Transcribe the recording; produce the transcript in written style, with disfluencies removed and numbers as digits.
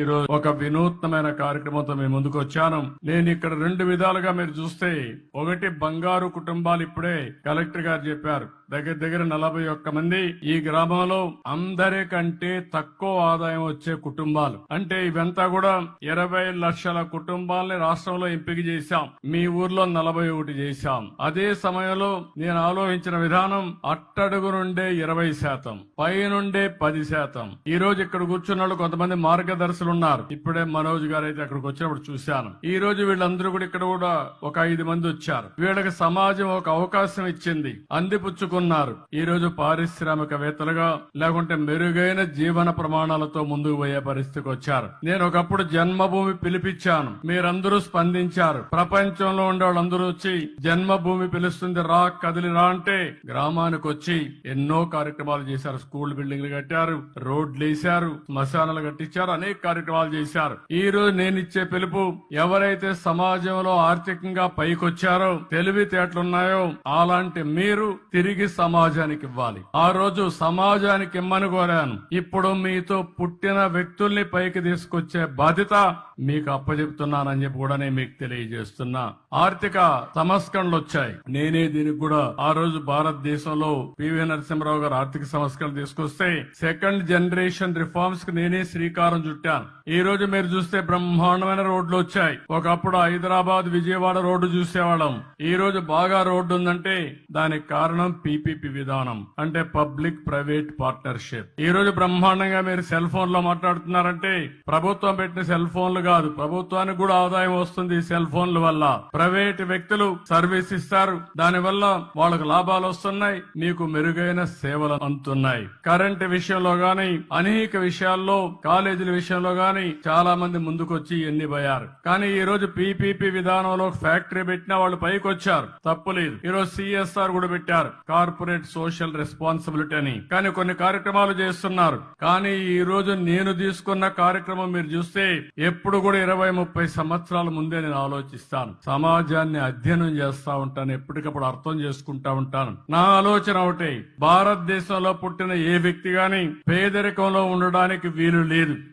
ఈరోజు ఒక వినూత్నమైన కార్యక్రమంతో మేము ముందుకు వచ్చాను. నేను ఇక్కడ రెండు విధాలుగా మీరు చూస్తే, ఒకటి బంగారు కుటుంబాలు ఇప్పుడే కలెక్టర్ గారు చెప్పారు, దగ్గర దగ్గర 41 మంది ఈ గ్రామంలో అందరికంటే తక్కువ ఆదాయం వచ్చే కుటుంబాలు. అంటే ఇవంతా కూడా 20 లక్షల కుటుంబాలని రాష్ట్రంలో ఎంపిక చేశాం. మీ ఊర్లో 41 చేశాం. అదే సమయంలో నేను ఆలోచించిన విధానం అట్టడుగు నుండే 20%, పై నుండే 10%. ఈ రోజు ఇక్కడ కూర్చున్న వాళ్ళు కొంతమంది మార్గదర్శులు ఉన్నారు. ఇప్పుడే మనోజ్ గారు అయితే అక్కడికి వచ్చినప్పుడు చూశాను. ఈ రోజు వీళ్ళందరూ కూడా ఇక్కడ కూడా ఒక 5 మంది వచ్చారు. వీళ్ళకి సమాజం ఒక అవకాశం ఇచ్చింది, అందిపుచ్చుకున్నారు. ఈ రోజు పారిశ్రామికవేత్తలుగా లేకుంటే మెరుగైన జీవన ప్రమాణాలతో ముందుకు పోయే పరిస్థితికి వచ్చారు. నేను ఒకప్పుడు జన్మభూమి పిలిపించాను, మీరందరూ స్పందించారు. ప్రపంచంలో ఉండే వాళ్ళందరూ వచ్చి జన్మభూమి పిలుస్తుంది రా, కదిలి రా అంటే గ్రామానికి వచ్చి ఎన్నో కార్యక్రమాలు చేశారు. స్కూల్ బిల్డింగ్లు కట్టారు, రోడ్లు వేశారు, శ్మశానాలు కట్టించారు, అనేక కార్యక్రమాలు చేశారు. ఈ రోజు నేను ఇచ్చే పిలుపు, ఎవరైతే సమాజంలో ఆర్థికంగా పైకొచ్చారో, తెలివితేటలున్నాయో అలాంటి మీరు తిరిగి సమాజానికి ఇవ్వాలి. ఆ రోజు సమాజానికి ఇమ్మని కోరాను. ఇప్పుడు మీతో పుట్టిన వ్యక్తుల్ని పైకి తీసుకొచ్చే బాధ్యత మీకు అప్పచెప్తున్నానని చెప్పి కూడా నేను మీకు తెలియజేస్తున్నా. ఆర్థిక సంస్కరణలు వచ్చాయి. నేనే దీనికి కూడా ఆ రోజు భారతదేశంలో పివి నరసింహరావు గారు ఆర్థిక సంస్కరణలు తీసుకొస్తే సెకండ్ జనరేషన్ రిఫార్మ్స్ కి నేనే శ్రీకారం చుట్టాను. ఈ రోజు మీరు చూస్తే బ్రహ్మాండమైన రోడ్లు వచ్చాయి. ఒకప్పుడు హైదరాబాద్ విజయవాడ రోడ్డు చూసేవాళ్ళం. ఈ రోజు బాగా రోడ్డు ఉందంటే దానికి కారణం పీపీపీ విధానం, అంటే పబ్లిక్ ప్రైవేట్ పార్ట్నర్షిప్. ఈ రోజు బ్రహ్మాండంగా మీరు సెల్ ఫోన్ లో మాట్లాడుతున్నారంటే ప్రభుత్వం పెట్టిన సెల్ ఫోన్లు కాదు, ప్రభుత్వానికి కూడా ఆదాయం వస్తుంది ఈ సెల్ ఫోన్ల వల్ల. ప్రైవేట్ వ్యక్తులు సర్వీస్ ఇస్తారు, దాని వల్ల వాళ్ళకు లాభాలు వస్తున్నాయి, మీకు మెరుగైన సేవలు అందుతున్నాయి. కరెంట్ విషయంలో గాని, అనేక విషయాల్లో, కాలేజీల విషయంలో గాని చాలా మంది ముందుకొచ్చి ఎన్ని పోయారు. కానీ ఈ రోజు పీపీపీ విధానంలో ఫ్యాక్టరీ పెట్టినా వాళ్ళు పైకి వచ్చారు, తప్పులేదు. ఈ రోజు సిఎస్ఆర్ కూడా పెట్టారు, కార్పొరేట్ సోషల్ రెస్పాన్సిబిలిటీ అని. కానీ కొన్ని కార్యక్రమాలు చేస్తున్నారు. కానీ ఈ రోజు నేను తీసుకున్న కార్యక్రమం మీరు చూస్తే ఎప్పుడు కూడా 20-30 సంవత్సరాల ముందే నేను ఆలోచిస్తాను. సమాజాన్ని అధ్యయనం చేస్తా ఉంటాను, ఎప్పటికప్పుడు అర్థం చేసుకుంటా ఉంటాను. నా ఆలోచన ఒకటే, భారతదేశంలో పుట్టిన ఏ వ్యక్తి గాని పేదరికంలో ఉండడానికి వీలు లేదు.